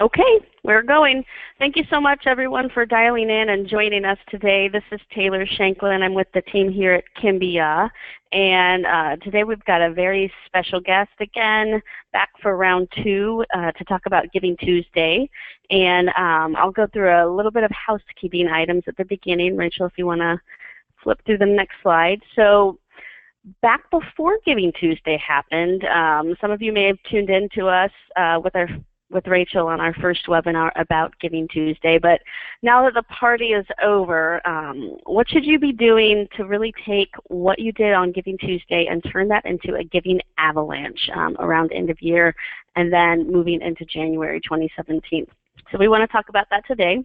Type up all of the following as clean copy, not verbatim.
Okay, we're going. Thank you so much, everyone, for dialing in and joining us today. This is Taylor Shanklin. I'm with the team here at Kimbia, and today we've got a very special guest again, back for round 2 to talk about Giving Tuesday. And I'll go through a little bit of housekeeping items at the beginning. Rachel, if you want to flip through the next slide. So back before Giving Tuesday happened, some of you may have tuned in to us with Rachel on our first webinar about Giving Tuesday. But now that the party is over, what should you be doing to really take what you did on Giving Tuesday and turn that into a giving avalanche around end of year and then moving into January 2017? So we want to talk about that today.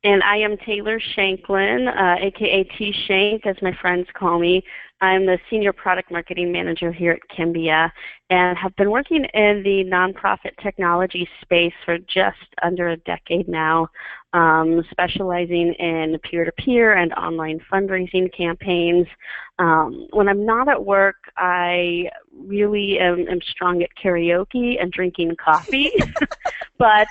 And I am Taylor Shanklin, aka T Shank, as my friends call me. I'm the Senior Product Marketing Manager here at Kimbia and have been working in the nonprofit technology space for just under a decade now, specializing in peer-to-peer and online fundraising campaigns. When I'm not at work, I really am strong at karaoke and drinking coffee. But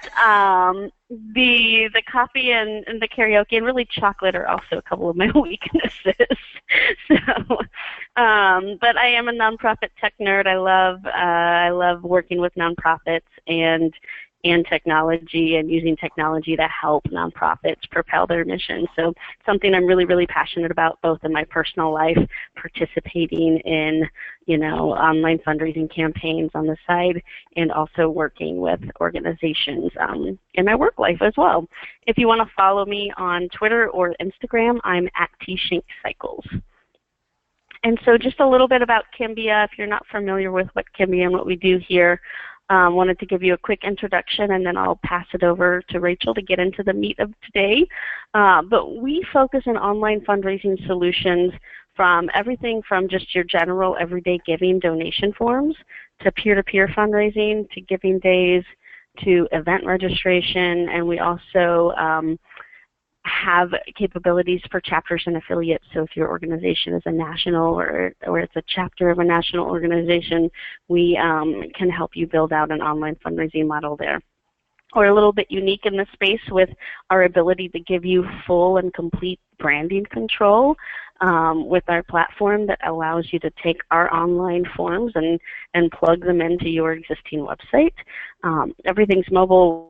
the coffee and the karaoke and really chocolate are also a couple of my weaknesses. But I am a nonprofit tech nerd. I love working with nonprofits and technology and using technology to help nonprofits propel their mission. So something I'm really passionate about, both in my personal life, participating in, online fundraising campaigns on the side, and also working with organizations in my work life as well. If you want to follow me on Twitter or Instagram, I'm at tshankcycles. And so just a little bit about Kimbia, if you're not familiar with what Kimbia and what we do here. Wanted to give you a quick introduction, and then I'll pass it over to Rachel to get into the meat of today. But we focus on online fundraising solutions from everything from just your general everyday giving donation forms to peer-to-peer fundraising to giving days to event registration, and we also have capabilities for chapters and affiliates. So if your organization is a national or it's a chapter of a national organization, we can help you build out an online fundraising model there. We're a little bit unique in this space with our ability to give you full and complete branding control with our platform that allows you to take our online forms and plug them into your existing website. Everything's mobile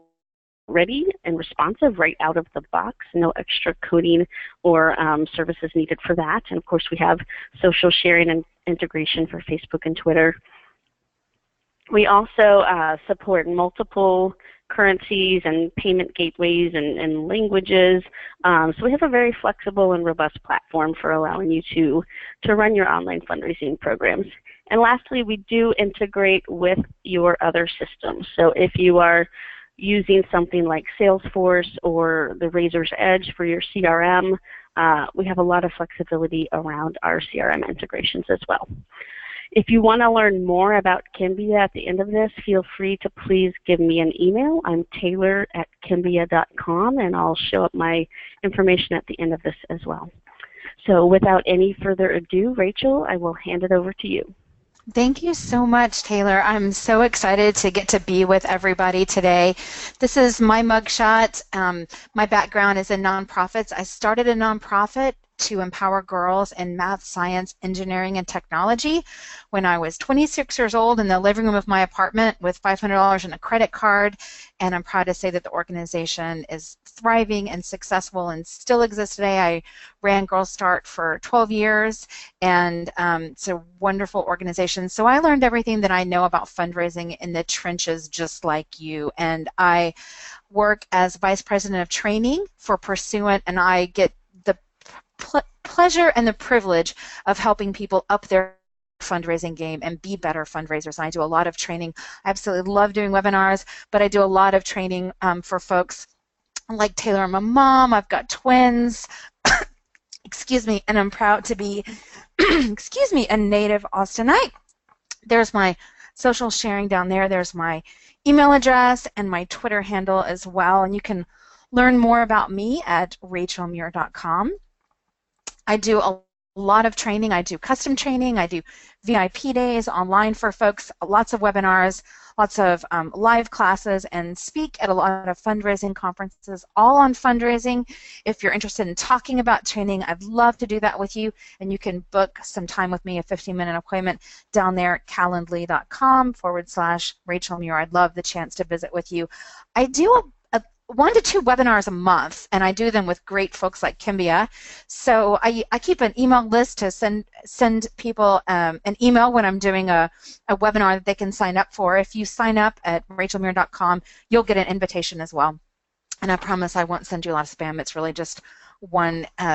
ready and responsive right out of the box, no extra coding or services needed for that. And of course we have social sharing and integration for Facebook and Twitter. We also support multiple currencies and payment gateways and languages. So we have a very flexible and robust platform for allowing you to run your online fundraising programs. And lastly, we do integrate with your other systems. So if you are using something like Salesforce or the Razor's Edge for your CRM, we have a lot of flexibility around our CRM integrations as well. If you want to learn more about Kimbia at the end of this, feel free to please give me an email. I'm taylor@kimbia.com, and I'll show up my information at the end of this as well. So without any further ado, Rachel, I will hand it over to you. Thank you so much, Taylor. I'm so excited to get to be with everybody today. This is my mugshot. My background is in nonprofits. I started a nonprofit to empower girls in math, science, engineering, and technology when I was 26 years old in the living room of my apartment with $500 in a credit card. And I'm proud to say that the organization is thriving and successful and still exists today. I ran Girl Start for 12 years, and it's a wonderful organization. So I learned everything that I know about fundraising in the trenches just like you. And I work as Vice President of Training for Pursuant, and I get the pleasure and the privilege of helping people up their fundraising game and be better fundraisers. And I do a lot of training. I absolutely love doing webinars, but I do a lot of training for folks like Taylor. I'm a mom. I've got twins. Excuse me, and I'm proud to be, excuse me, a native Austinite. There's my social sharing down there. There's my email address and my Twitter handle as well. And you can learn more about me at rachelmuir.com. I do a lot of training. I do custom training. I do VIP days online for folks, lots of webinars, lots of live classes, and speak at a lot of fundraising conferences, all on fundraising. If you're interested in talking about training, I'd love to do that with you, and you can book some time with me, a 15-minute appointment down there at calendly.com/Rachel Muir. I'd love the chance to visit with you. I do a 1 to 2 webinars a month, and I do them with great folks like Kimbia. So I keep an email list to send people an email when I'm doing a webinar that they can sign up for. If you sign up at rachelmuir.com, you'll get an invitation as well. And I promise I won't send you a lot of spam. It's really just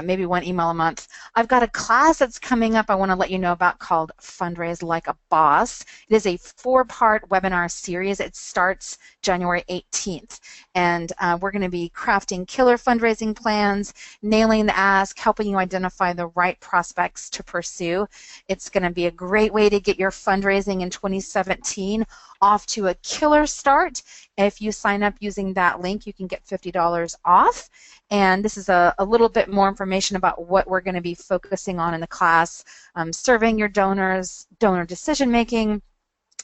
maybe one email a month. I've got a class that's coming up I want to let you know about called Fundraise Like a Boss. It is a 4-part webinar series. It starts January 18th. And we're going to be crafting killer fundraising plans, nailing the ask, helping you identify the right prospects to pursue. It's going to be a great way to get your fundraising in 2017 off to a killer start. If you sign up using that link, you can get $50 off. And this is a little bit more information about what we're going to be focusing on in the class, surveying your donors, donor decision making,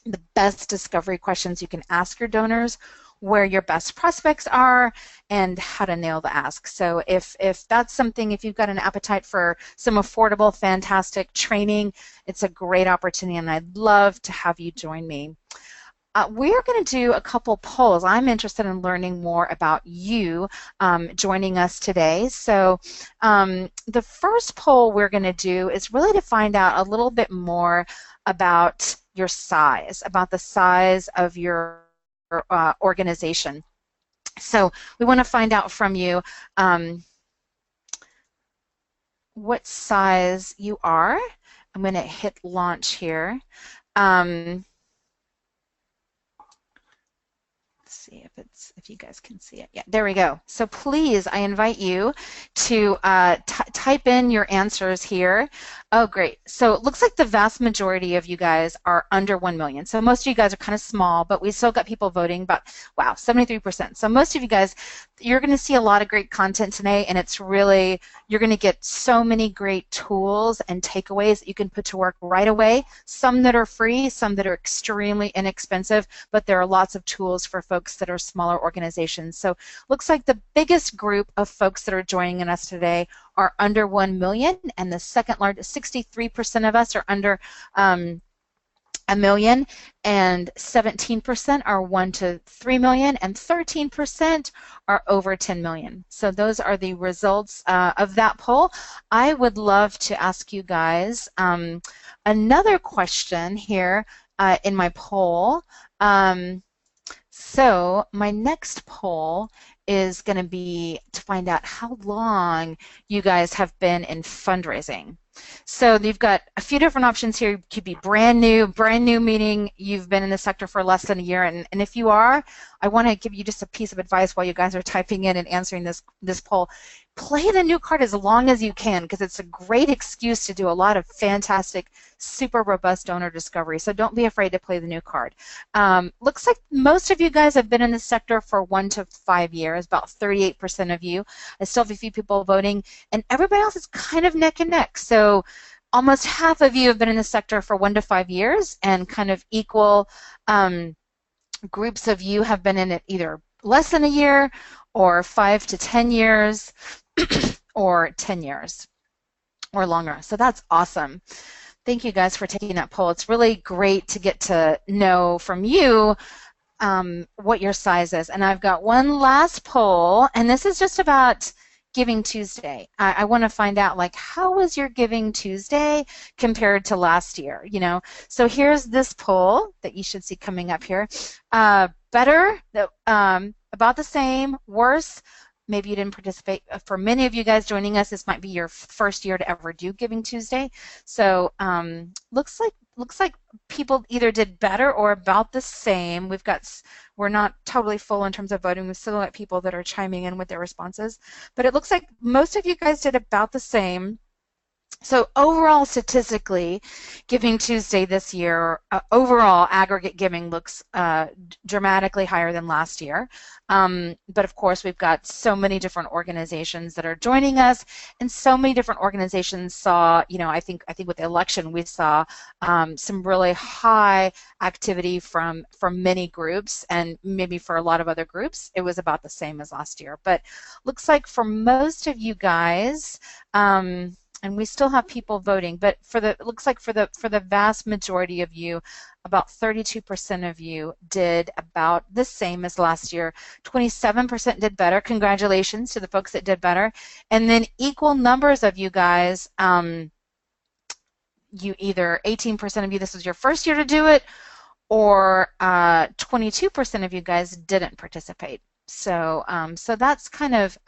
the best discovery questions you can ask your donors, where your best prospects are, and how to nail the ask. So if that's something, if you've got an appetite for some affordable, fantastic training, it's a great opportunity, and I'd love to have you join me. We're going to do a couple polls. I'm interested in learning more about you joining us today. So the first poll we're going to do is really to find out a little bit more about your size, about the size of your organization. So we want to find out from you what size you are. I'm going to hit launch here. See if you guys can see it. Yeah, there we go. So please, I invite you to type in your answers here. Oh, great. So it looks like the vast majority of you guys are under 1 million. So most of you guys are kind of small, but we still got people voting, but wow, 73%. So most of you guys, you're going to see a lot of great content today, and it's really, you're going to get so many great tools and takeaways that you can put to work right away. Some that are free, some that are extremely inexpensive, but there are lots of tools for folks that are smaller organizations. So looks like the biggest group of folks that are joining us today are under 1 million, and the second largest, 63% of us are under 1 million, and 17% are 1 to 3 million, and 13% are over 10 million. So those are the results of that poll. I would love to ask you guys another question here in my poll. So my next poll is going to be to find out how long you guys have been in fundraising. So you've got a few different options here. You could be brand new meaning you've been in the sector for less than a year, and if you are, I want to give you just a piece of advice while you guys are typing in and answering this poll. Play the new card as long as you can, because it's a great excuse to do a lot of fantastic, super robust donor discovery. So don't be afraid to play the new card. Looks like most of you guys have been in the sector for 1 to 5 years, about 38% of you. I still have a few people voting, and everybody else is kind of neck and neck. So almost half of you have been in the sector for 1 to 5 years, and kind of equal groups of you have been in it either less than a year, or 5 to 10 years, or 10 years or longer. So that's awesome. Thank you guys for taking that poll. It's really great to get to know from you what your size is. And I've got one last poll, and this is just about Giving Tuesday. I want to find out, like, how was your Giving Tuesday compared to last year? You know, so here's this poll that you should see coming up here. Better, about the same, worse. Maybe you didn't participate. For many of you guys joining us, this might be your first year to ever do Giving Tuesday. So looks like people either did better or about the same. We're not totally full in terms of voting. We still got people that are chiming in with their responses. But it looks like most of you guys did about the same. So overall, statistically, Giving Tuesday this year, overall aggregate giving looks dramatically higher than last year. But of course, we've got so many different organizations that are joining us, and so many different organizations saw, I think with the election, we saw some really high activity from many groups, and maybe for a lot of other groups, it was about the same as last year. But looks like for most of you guys, and we still have people voting, but it looks like for the vast majority of you, about 32% of you did about the same as last year. 27% did better. Congratulations to the folks that did better. And then equal numbers of you guys, you either 18% of you, this was your first year to do it, or 22% of you guys didn't participate. So, so that's kind of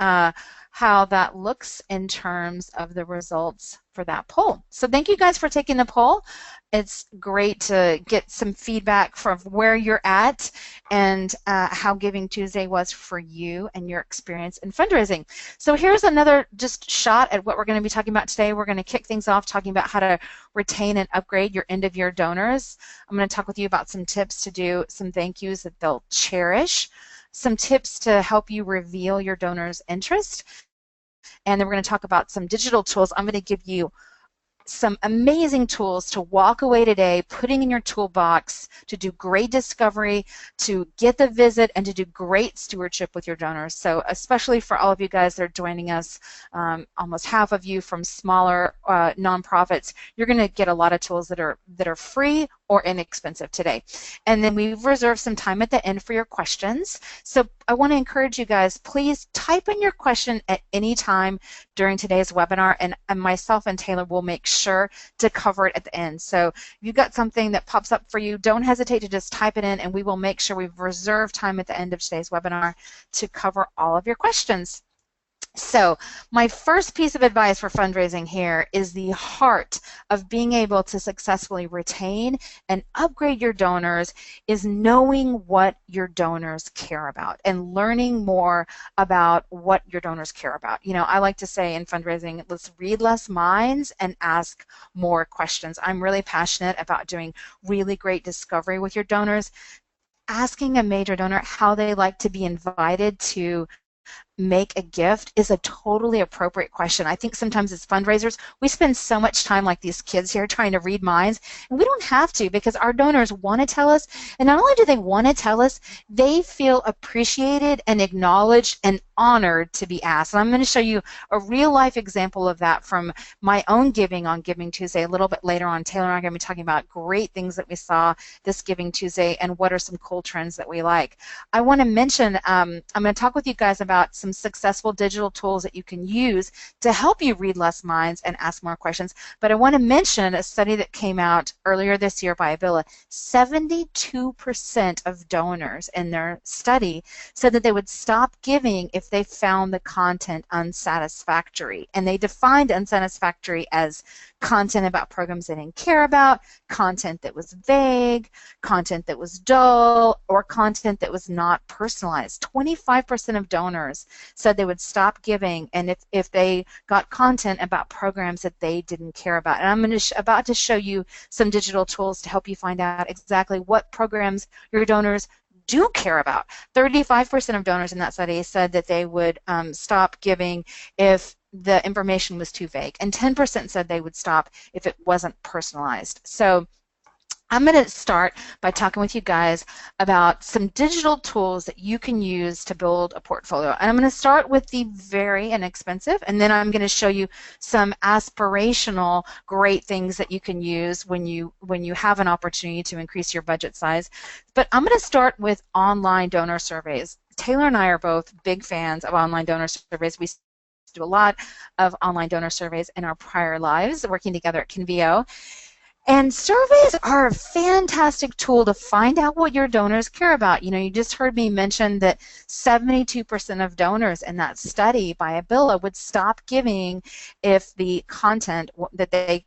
how that looks in terms of the results for that poll. So thank you guys for taking the poll. It's great to get some feedback from where you're at and how Giving Tuesday was for you and your experience in fundraising. So here's another just shot at what we're going to be talking about today. We're going to kick things off talking about how to retain and upgrade your end-of-year donors. I'm going to talk with you about some tips to do some thank yous that they'll cherish, some tips to help you reveal your donors' interest, and then we're going to talk about some digital tools. I'm going to give you some amazing tools to walk away today, putting in your toolbox to do great discovery, to get the visit, and to do great stewardship with your donors. So especially for all of you guys that are joining us, almost half of you from smaller nonprofits, you're going to get a lot of tools that are free or inexpensive today. And then we've reserved some time at the end for your questions. So I want to encourage you guys, please type in your question at any time during today's webinar, and myself and Taylor will make sure to cover it at the end. So if you've got something that pops up for you, don't hesitate to just type it in, and we will make sure we've reserved time at the end of today's webinar to cover all of your questions. So my first piece of advice for fundraising here is the heart of being able to successfully retain and upgrade your donors is knowing what your donors care about and learning more about what your donors care about. I like to say in fundraising, let's read less minds and ask more questions. I'm really passionate about doing really great discovery with your donors. Asking a major donor how they like to be invited to make a gift is a totally appropriate question. I think sometimes as fundraisers, we spend so much time like these kids here trying to read minds, and we don't have to, because our donors want to tell us, and not only do they want to tell us, they feel appreciated and acknowledged and honored to be asked. And I'm going to show you a real-life example of that from my own giving on Giving Tuesday a little bit later on. Taylor and I are going to be talking about great things that we saw this Giving Tuesday and what are some cool trends that we like. I want to mention, I'm going to talk with you guys about some successful digital tools that you can use to help you read less minds and ask more questions. But I want to mention a study that came out earlier this year by Avila. 72% of donors in their study said that they would stop giving if they found the content unsatisfactory. And they defined unsatisfactory as content about programs they didn't care about, content that was vague, content that was dull, or content that was not personalized. 25% of donors said they would stop giving, and if they got content about programs that they didn't care about. And I'm about to show you some digital tools to help you find out exactly what programs your donors do care about. 35% of donors in that study said that they would stop giving if the information was too vague, and 10% said they would stop if it wasn't personalized. So I'm going to start by talking with you guys about some digital tools that you can use to build a portfolio. And I'm going to start with the very inexpensive, and then I'm going to show you some aspirational great things that you can use when you have an opportunity to increase your budget size. But I'm going to start with online donor surveys. Taylor and I are both big fans of online donor surveys. We do a lot of online donor surveys in our prior lives working together at Kimbia. And surveys are a fantastic tool to find out what your donors care about. You just heard me mention that 72% of donors in that study by Abila would stop giving if the content that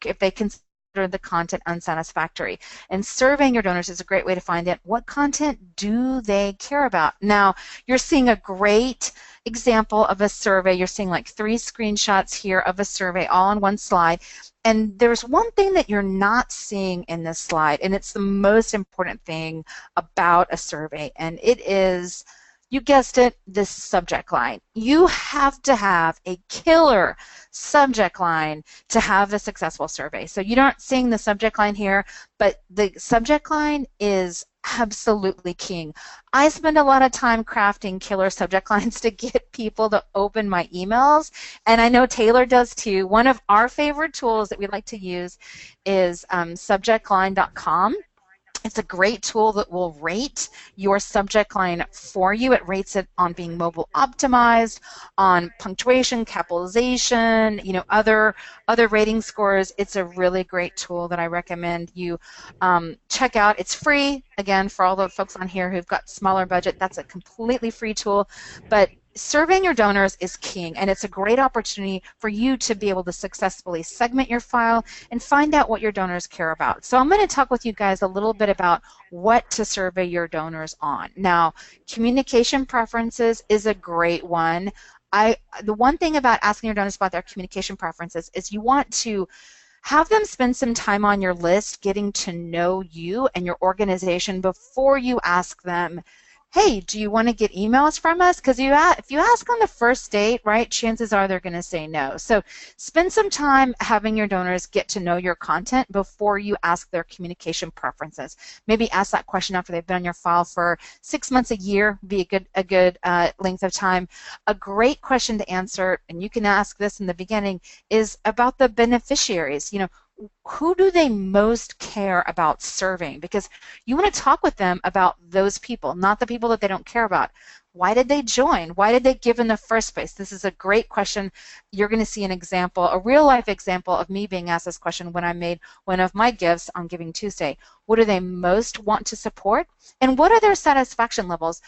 if they consider the content unsatisfactory. And surveying your donors is a great way to find out what content do they care about. Now, you're seeing a great example of a survey. You're seeing like 3 screenshots here of a survey all on one slide. And there's one thing that you're not seeing in this slide, and it's the most important thing about a survey, and it is, you guessed it, this subject line. You have to have a killer subject line to have a successful survey. So you're not seeing the subject line here, but the subject line is absolutely king. I spend a lot of time crafting killer subject lines to get people to open my emails, and I know Taylor does too. One of our favorite tools that we like to use is subjectline.com. It's a great tool that will rate your subject line for you. It rates it on being mobile optimized, on punctuation, capitalization, other rating scores. It's a really great tool that I recommend you check out. It's free. Again, for all the folks on here who've got smaller budget, that's a completely free tool. But surveying your donors is king, and it's a great opportunity for you to be able to successfully segment your file and find out what your donors care about. So I'm going to talk with you guys a little bit about what to survey your donors on. Now, communication preferences is a great one. The one thing about asking your donors about their communication preferences is you want to have them spend some time on your list getting to know you and your organization before you ask them, hey, do you want to get emails from us? Because if you ask on the first date, right, chances are they're going to say no. So spend some time having your donors get to know your content before you ask their communication preferences. Maybe ask that question after they've been on your file for 6 months, a year, be a good length of time. A great question to answer, and you can ask this in the beginning, is about the beneficiaries. Who do they most care about serving? Because you want to talk with them about those people, not the people that they don't care about. Why did they join? Why did they give in the first place? This is a great question. You're going to see an example, a real-life example of me being asked this question when I made one of my gifts on Giving Tuesday. What do they most want to support? And what are their satisfaction levels?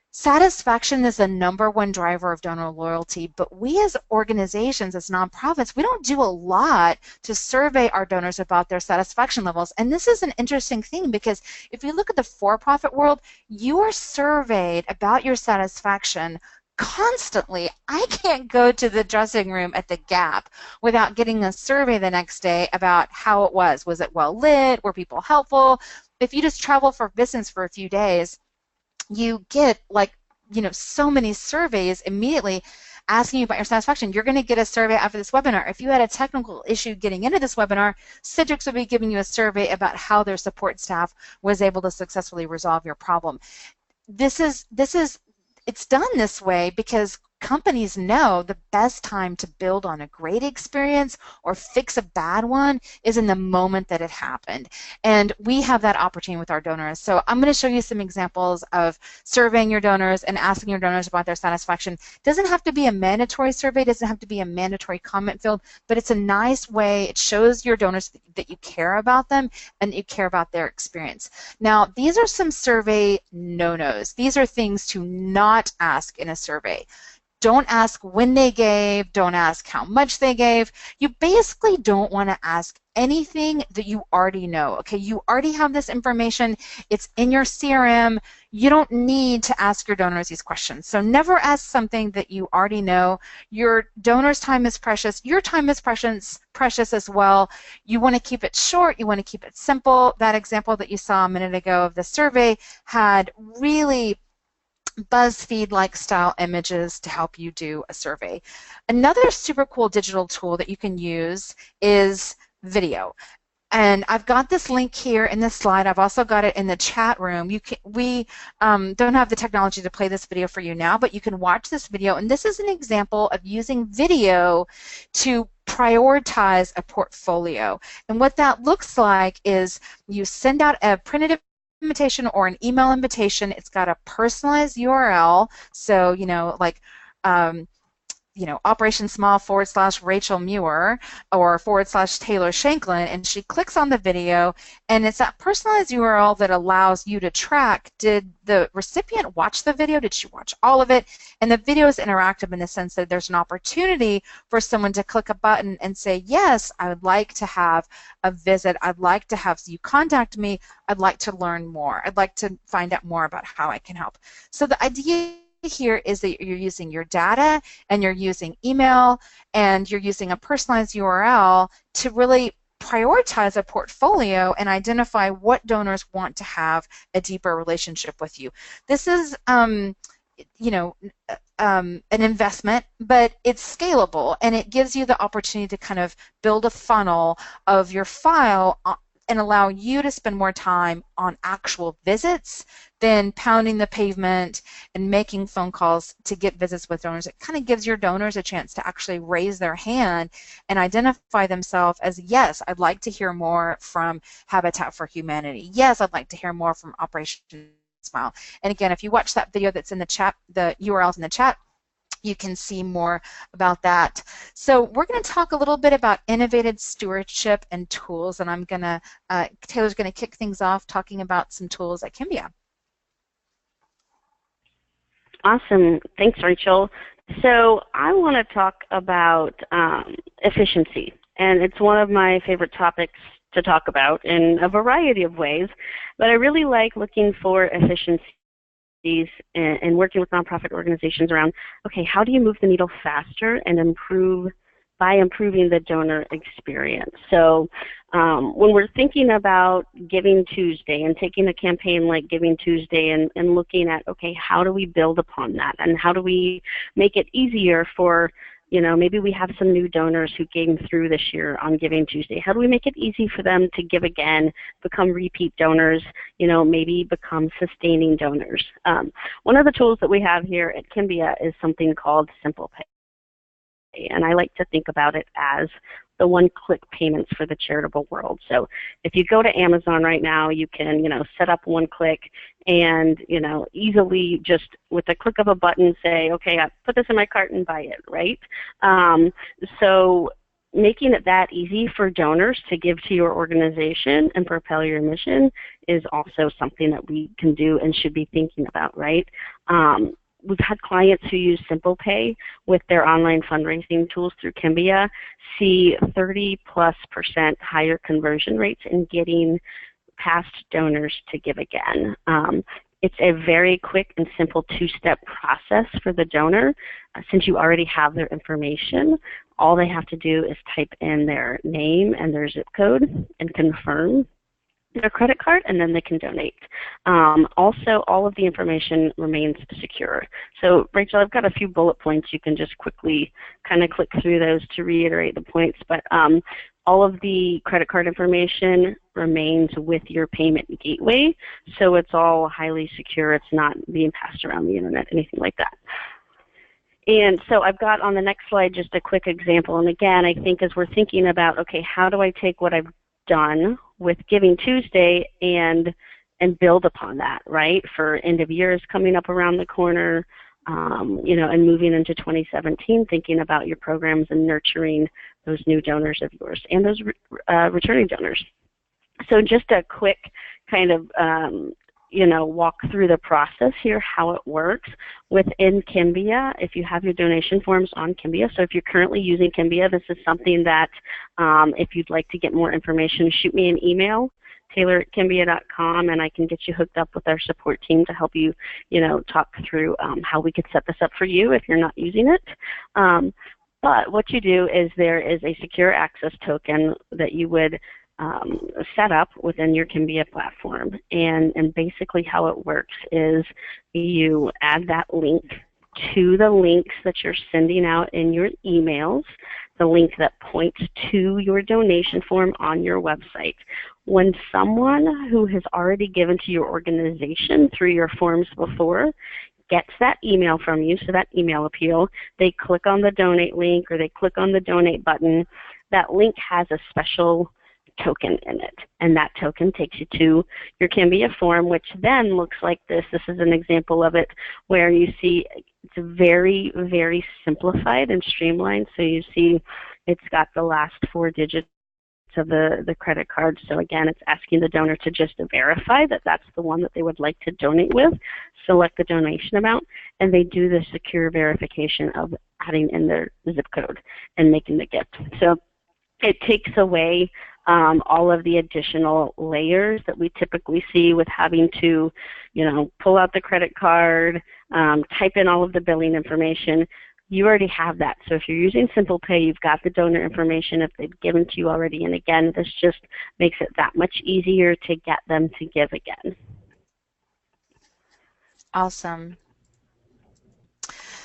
Satisfaction is the #1 driver of donor loyalty, but we as organizations, as nonprofits, we don't do a lot to survey our donors about their satisfaction levels. And this is an interesting thing because if you look at the for-profit world, you are surveyed about your satisfaction constantly. I can't go to the dressing room at the Gap without getting a survey the next day about how it was. Was it well lit? Were people helpful? If you just travel for business for a few days, you get so many surveys immediately asking you about your satisfaction. You're going to get a survey after this webinar. If you had a technical issue getting into this webinar, Citrix will be giving you a survey about how their support staff was able to successfully resolve your problem. It's done this way because companies know the best time to build on a great experience or fix a bad one is in the moment that it happened. And we have that opportunity with our donors. So I'm going to show you some examples of surveying your donors and asking your donors about their satisfaction. It doesn't have to be a mandatory survey, it doesn't have to be a mandatory comment field, but it's a nice way. It shows your donors that you care about them and that you care about their experience. Now, these are some survey no-nos. These are things to not ask in a survey. Don't ask when they gave. Don't ask how much they gave. You basically don't want to ask anything that you already know. Okay, you already have this information. It's in your CRM. You don't need to ask your donors these questions. So never ask something that you already know. Your donors' time is precious. Your time is precious as well. You want to keep it short. You want to keep it simple. That example that you saw a minute ago of the survey had really BuzzFeed-like style images to help you do a survey. Another super cool digital tool that you can use is video. And I've got this link here in this slide. I've also got it in the chat room. We don't have the technology to play this video for you now, but you can watch this video. And this is an example of using video to prioritize a portfolio. And what that looks like is you send out a printed invitation or an email invitation. It's got a personalized URL, so Operation Small / Rachel Muir or / Taylor Shanklin, and she clicks on the video, and it's that personalized URL that allows you to track, did the recipient watch the video? Did she watch all of it? And the video is interactive in the sense that there's an opportunity for someone to click a button and say, yes, I would like to have a visit. I'd like to have you contact me. I'd like to learn more. I'd like to find out more about how I can help. So the idea here is that you're using your data and you're using email and you're using a personalized URL to really prioritize a portfolio and identify what donors want to have a deeper relationship with you. This is an investment, but it's scalable, and it gives you the opportunity to kind of build a funnel of your file and allow you to spend more time on actual visits than pounding the pavement and making phone calls to get visits with donors. It kind of gives your donors a chance to actually raise their hand and identify themselves as, yes, I'd like to hear more from Habitat for Humanity. Yes, I'd like to hear more from Operation Smile. And again, if you watch that video that's in the chat, the URL's in the chat, you can see more about that. So we're going to talk a little bit about innovative stewardship and tools, and Taylor's going to kick things off talking about some tools at Kimbia. Awesome. Thanks, Rachel. So I want to talk about efficiency, and it's one of my favorite topics to talk about in a variety of ways, but I really like looking for efficiency and working with nonprofit organizations around, okay, how do you move the needle faster and improve by improving the donor experience? So when we're thinking about Giving Tuesday and taking a campaign like Giving Tuesday and looking at, okay, how do we build upon that, and how do we make it easier for, maybe we have some new donors who came through this year on Giving Tuesday. How do we make it easy for them to give again, become repeat donors, maybe become sustaining donors? One of the tools that we have here at Kimbia is something called Simple Pay, and I like to think about it as the one-click payments for the charitable world. So if you go to Amazon right now, you can, set up one click and, easily just with a click of a button say, okay, I put this in my cart and buy it, right? So making it that easy for donors to give to your organization and propel your mission is also something that we can do and should be thinking about, right? We've had clients who use Simple Pay with their online fundraising tools through Kimbia see 30+% higher conversion rates in getting past donors to give again. It's a very quick and simple two-step process for the donor. Since you already have their information, all they have to do is type in their name and their zip code and confirm their credit card, and then they can donate. Also, all of the information remains secure. So, Rachel, I've got a few bullet points. You can just quickly kind of click through those to reiterate the points, but all of the credit card information remains with your payment gateway, so it's all highly secure. It's not being passed around the internet, anything like that. And so I've got on the next slide just a quick example, and again, I think as we're thinking about, okay, how do I take what I've done with Giving Tuesday and build upon that, right? For end of years coming up around the corner, and moving into 2017, thinking about your programs and nurturing those new donors of yours and those returning donors. So just a quick kind of walk through the process here, how it works within Kimbia. If you have your donation forms on Kimbia, so if you're currently using Kimbia, this is something that if you'd like to get more information, shoot me an email, taylor@kimbia.com, and I can get you hooked up with our support team to help you, talk through how we could set this up for you if you're not using it. But what you do is there is a secure access token that you would set up within your Kimbia platform, and basically how it works is you add that link to the links that you're sending out in your emails, the link that points to your donation form on your website. When someone who has already given to your organization through your forms before gets that email from you, so that email appeal, they click on the donate link or they click on the donate button, that link has a special token in it. And that token takes you to your Kimbia form, which then looks like this. This is an example of it where you see it's very, very simplified and streamlined. So you see it's got the last 4 digits of the credit card. So again, it's asking the donor to just verify that that's the one that they would like to donate with, select the donation amount, and they do the secure verification of adding in their zip code and making the gift. So it takes away all of the additional layers that we typically see with having to, pull out the credit card, type in all of the billing information. You already have that. So if you're using Simple Pay, you've got the donor information if they've given to you already. And again, this just makes it that much easier to get them to give again. Awesome.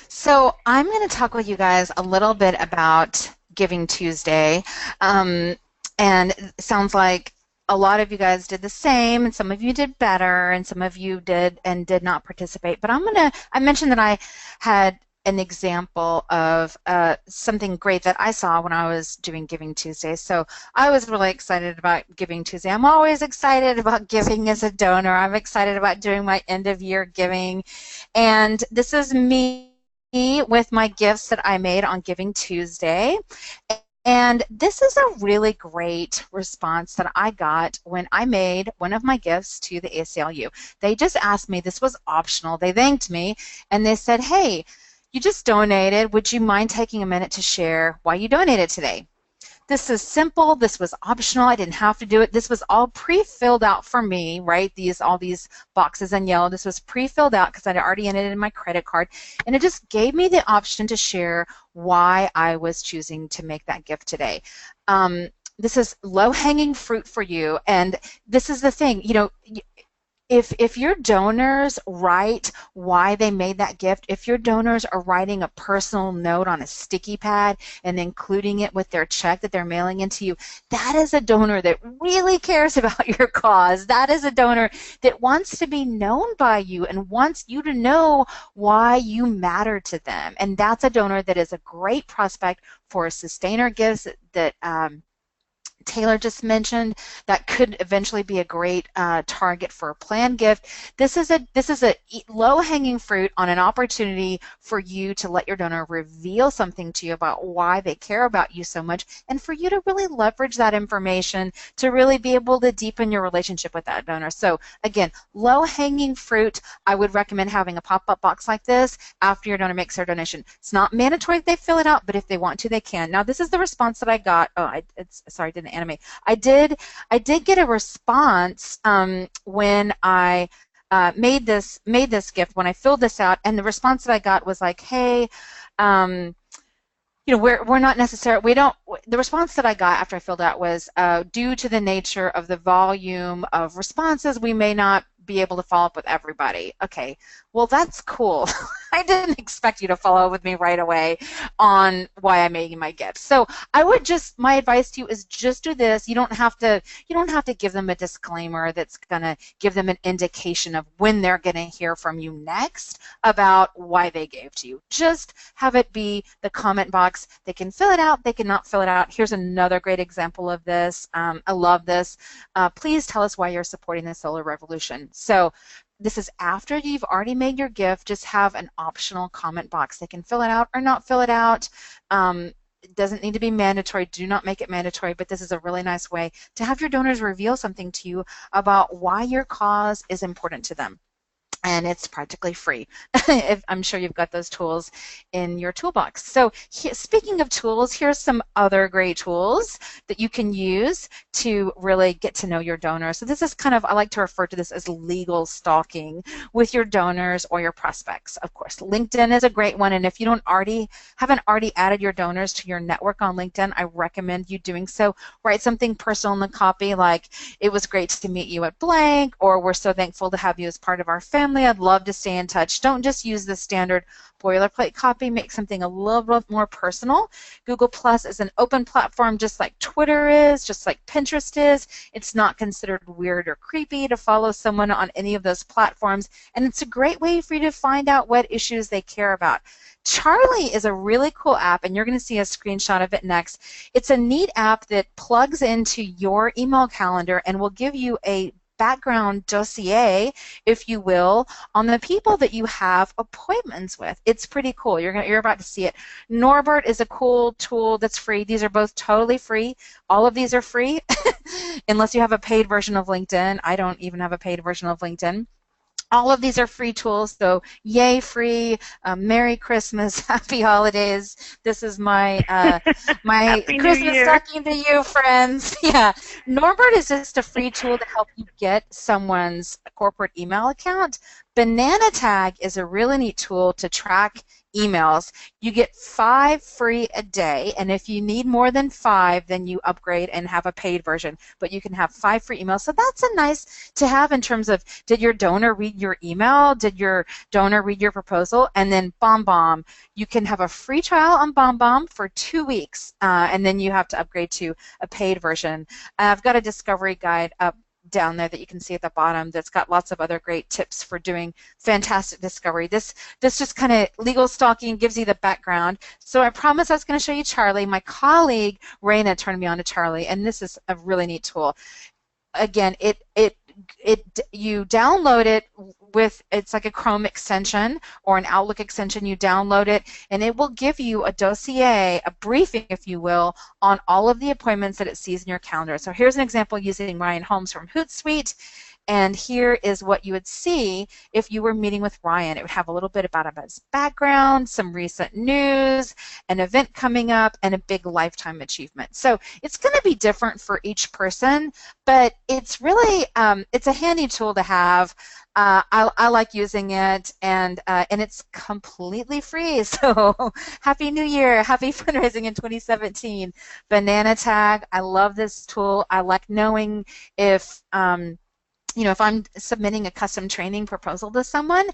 So I'm going to talk with you guys a little bit about Giving Tuesday. And it sounds like a lot of you guys did the same, and some of you did better, and some of you did and did not participate. But I mentioned that I had an example of something great that I saw when I was doing Giving Tuesday. So I was really excited about Giving Tuesday. I'm always excited about giving as a donor. I'm excited about doing my end of year giving. And this is me with my gifts that I made on Giving Tuesday. And this is a really great response that I got when I made one of my gifts to the ACLU. They just asked me, this was optional, they thanked me, and they said, hey, you just donated. Would you mind taking a minute to share why you donated today? This is simple. This was optional. I didn't have to do it. This was all pre-filled out for me, right? All these boxes in yellow. This was pre-filled out because I'd already entered it in my credit card, and it just gave me the option to share why I was choosing to make that gift today. This is low-hanging fruit for you, and this is the thing. If your donors write why they made that gift, if your donors are writing a personal note on a sticky pad and including it with their check that they're mailing into you, that is a donor that really cares about your cause. That is a donor that wants to be known by you and wants you to know why you matter to them. And that's a donor that is a great prospect for sustainer gifts that Taylor just mentioned, that could eventually be a great target for a planned gift. This is a low-hanging fruit on an opportunity for you to let your donor reveal something to you about why they care about you so much, and for you to really leverage that information to really be able to deepen your relationship with that donor. So again, low-hanging fruit. I would recommend having a pop-up box like this after your donor makes their donation. It's not mandatory that they fill it out, but if they want to, they can. Now, this is the response that I got. Sorry, I didn't animate. I did get a response when I made this gift, when I filled this out, and the response that I got was like, hey, we're not necessarily, the response that I got after I filled out was, due to the nature of the volume of responses, we may not be able to follow up with everybody. Okay, well, that's cool. I didn't expect you to follow up with me right away on why I'm making my gift. So my advice to you is just do this. You don't have to give them a disclaimer that's gonna give them an indication of when they're gonna hear from you next about why they gave to you. Just have it be the comment box. They can fill it out, they cannot fill it out. Here's another great example of this. I love this. Please tell us why you're supporting the solar revolution. So this is after you've already made your gift. Just have an optional comment box. They can fill it out or not fill it out. It doesn't need to be mandatory. Do not make it mandatory, but this is a really nice way to have your donors reveal something to you about why your cause is important to them. And it's practically free. I'm sure you've got those tools in your toolbox. So speaking of tools, here's some other great tools that you can use to really get to know your donors. So this is kind of, I like to refer to this as legal stalking with your donors or your prospects. Of course, LinkedIn is a great one, and if you haven't already added your donors to your network on LinkedIn, I recommend you doing so. Write something personal in the copy like, it was great to meet you at blank, or we're so thankful to have you as part of our family, family, I'd love to stay in touch. Don't just use the standard boilerplate copy. Make something a little bit more personal. Google Plus is an open platform just like Twitter is, just like Pinterest is. It's not considered weird or creepy to follow someone on any of those platforms, and it's a great way for you to find out what issues they care about. Charlie is a really cool app, and you're going to see a screenshot of it next. It's a neat app that plugs into your email calendar and will give you a background dossier, if you will, on the people that you have appointments with. It's pretty cool. You're about to see it. Norbert is a cool tool that's free. These are both totally free. All of these are free unless you have a paid version of LinkedIn. I don't even have a paid version of LinkedIn. All of these are free tools, so yay free, Merry Christmas, Happy Holidays. This is my my Christmas stocking to you, friends. Yeah, Norbert is just a free tool to help you get someone's corporate email account. Banana Tag is a really neat tool to track emails. You get 5 free a day, and if you need more than 5, then you upgrade and have a paid version. But you can have 5 free emails, so that's a nice to have in terms of, did your donor read your email? Did your donor read your proposal? And then BombBomb, you can have a free trial on BombBomb for 2 weeks, and then you have to upgrade to a paid version. I've got a discovery guide up down there that you can see at the bottom that's got lots of other great tips for doing fantastic discovery. This just kind of legal stalking gives you the background. So I promised I was going to show you Charlie. My colleague Raina turned me on to Charlie, and this is a really neat tool. Again, you download it with, it's like a Chrome extension or an Outlook extension. You download it, and it will give you a dossier, a briefing, if you will, on all of the appointments that it sees in your calendar. So here's an example using Ryan Holmes from Hootsuite. And here is what you would see if you were meeting with Ryan. It would have a little bit about his background, some recent news, an event coming up, and a big lifetime achievement. So it's going to be different for each person, but it's really it's a handy tool to have. I like using it, and it's completely free. So Happy New Year, happy fundraising in 2017. Banana Tag, I love this tool. I like knowing if if I'm submitting a custom training proposal to someone,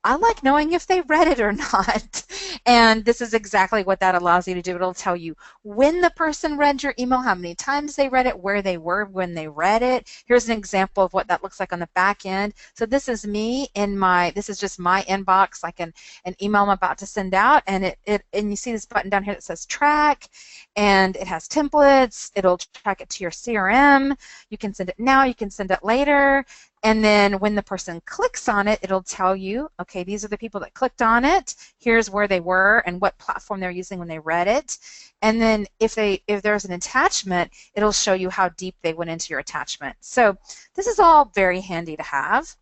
I like knowing if they read it or not. And this is exactly what that allows you to do. It'll tell you when the person read your email, how many times they read it, where they were when they read it. Here's an example of what that looks like on the back end. So this is me in this is just my inbox, like an email I'm about to send out, and and you see this button down here that says track, and it has templates. It'll track it to your CRM. You can send it now, you can send it later. And then when the person clicks on it, it'll tell you, okay, these are the people that clicked on it. Here's where they were and what platform they're using when they read it. And then if there's an attachment, it'll show you how deep they went into your attachment. So this is all very handy to have.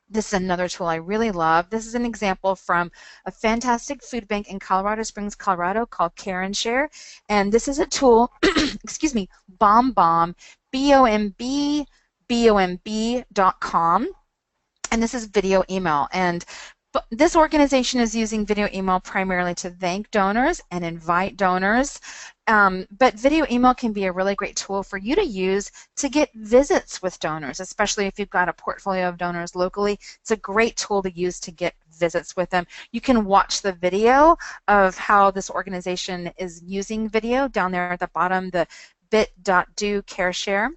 This is another tool I really love. This is an example from a fantastic food bank in Colorado Springs, Colorado called Care and Share. And this is a tool, excuse me, BombBomb, BOMB.com, and this is video email. And this organization is using video email primarily to thank donors and invite donors, but video email can be a really great tool for you to use to get visits with donors, especially if you've got a portfolio of donors locally. It's a great tool to use to get visits with them. You can watch the video of how this organization is using video down there at the bottom, the bit.do care share.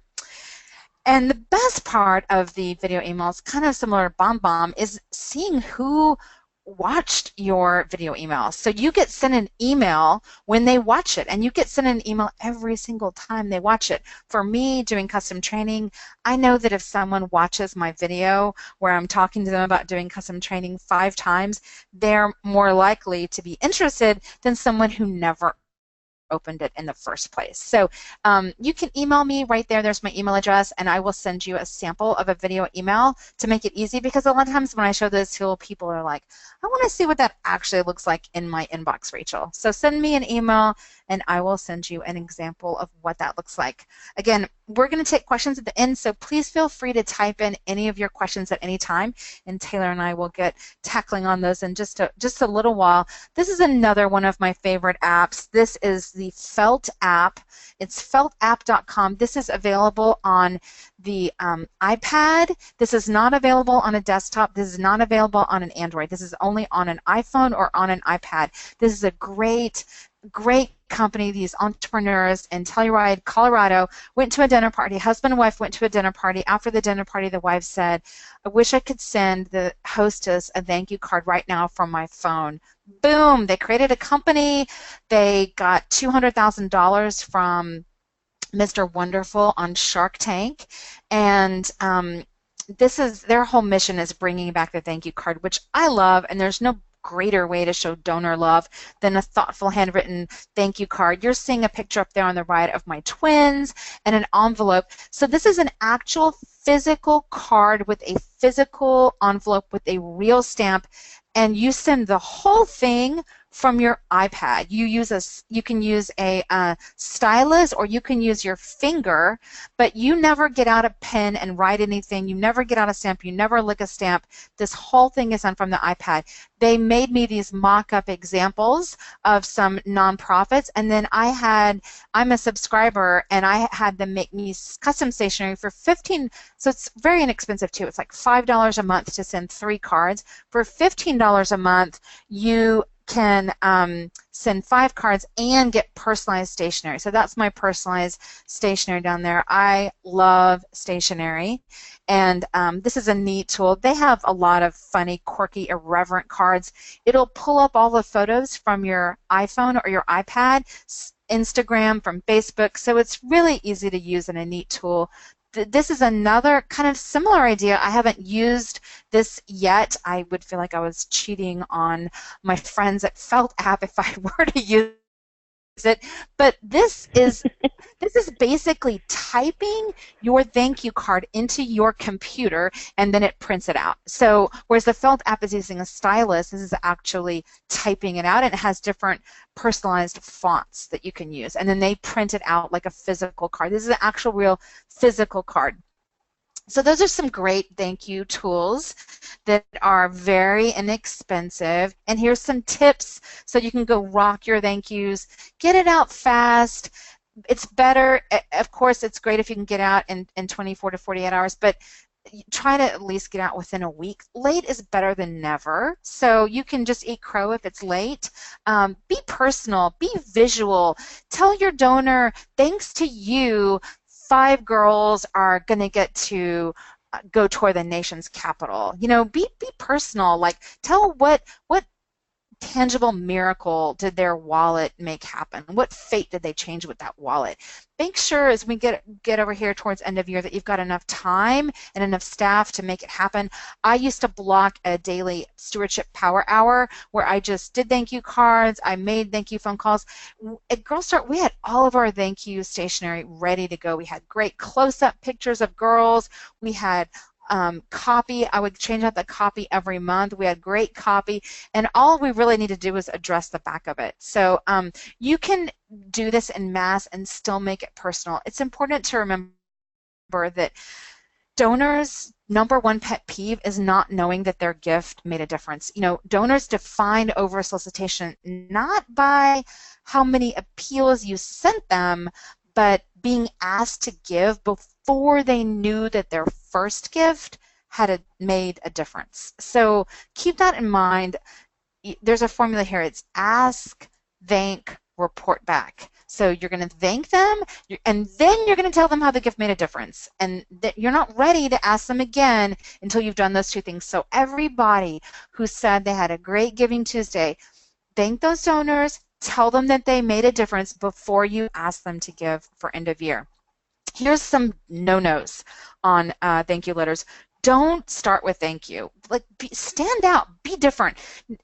And the best part of the video emails, kind of similar to BombBomb, is seeing who watched your video email. So you get sent an email when they watch it, and you get sent an email every single time they watch it. For me, doing custom training, I know that if someone watches my video where I'm talking to them about doing custom training 5 times, they're more likely to be interested than someone who never opened it in the first place. So you can email me right there. There's my email address, and I will send you a sample of a video email to make it easy, because a lot of times when I show this tool, people are like, I want to see what that actually looks like in my inbox, Rachel. So send me an email, and I will send you an example of what that looks like. Again, we're going to take questions at the end, so please feel free to type in any of your questions at any time, and Taylor and I will get tackling on those in just a little while. This is another one of my favorite apps. This is the Felt app. It's feltapp.com. This is available on the iPad. This is not available on a desktop. This is not available on an Android. This is only on an iPhone or on an iPad. This is a great company. These entrepreneurs in Telluride, Colorado, went to a dinner party. Husband and wife went to a dinner party. After the dinner party, the wife said, I wish I could send the hostess a thank you card right now from my phone. Boom! They created a company. They got $200,000 from Mr. Wonderful on Shark Tank, and this is their whole mission is bringing back the thank you card, which I love, and there's no greater way to show donor love than a thoughtful handwritten thank you card. You're seeing a picture up there on the right of my twins and an envelope. So this is an actual physical card with a physical envelope with a real stamp, and you send the whole thing from your iPad. You can use a stylus, or you can use your finger, but you never get out a pen and write anything. You never get out a stamp. You never lick a stamp. This whole thing is done from the iPad. They made me these mock-up examples of some nonprofits, and then I'm a subscriber, and I had them make me custom stationery for $15. So it's very inexpensive too. It's like $5 a month to send 3 cards. For $15 a month, you can send 5 cards and get personalized stationery. So that's my personalized stationery down there. I love stationery, and this is a neat tool. They have a lot of funny, quirky, irreverent cards. It'll pull up all the photos from your iPhone or your iPad, Instagram, from Facebook, so it's really easy to use and a neat tool. This is another kind of similar idea. I haven't used this yet. I would feel like I was cheating on my friends at Felt app if I were to use it. But this is basically typing your thank you card into your computer, and then it prints it out. So whereas the Felt app is using a stylus, this is actually typing it out, and it has different personalized fonts that you can use, and then they print it out like a physical card. This is an actual real physical card. So those are some great thank you tools that are very inexpensive. And here's some tips so you can go rock your thank yous. Get it out fast. It's better, of course, it's great if you can get out in 24 to 48 hours, but try to at least get out within a week. Late is better than never, so you can just eat crow if it's late. Be personal, be visual. Tell your donor, thanks to you, 5 girls are going to get to go tour the nation's capital. You know, be personal. Like, tell what tangible miracle did their wallet make happen? What fate did they change with that wallet? Make sure as we get over here towards end of year that you've got enough time and enough staff to make it happen. I used to block a daily stewardship power hour where I just did thank you cards, I made thank you phone calls. At Girl Start, we had all of our thank you stationery ready to go. We had great close-up pictures of girls. We had copy. I would change out the copy every month. We had great copy, and all we really need to do is address the back of it. So you can do this in mass and still make it personal. It's important to remember that donors' #1 pet peeve is not knowing that their gift made a difference. You know, donors define over-solicitation not by how many appeals you sent them, but being asked to give before they knew that their first gift had made a difference. So keep that in mind. There's a formula here. It's ask, thank, report back. So you're going to thank them, and then you're going to tell them how the gift made a difference. And that you're not ready to ask them again until you've done those 2 things. So everybody who said they had a great Giving Tuesday, thank those donors, tell them that they made a difference before you ask them to give for end of year. Here's some no-nos on thank you letters. Don't start with thank you. Like, stand out, be different.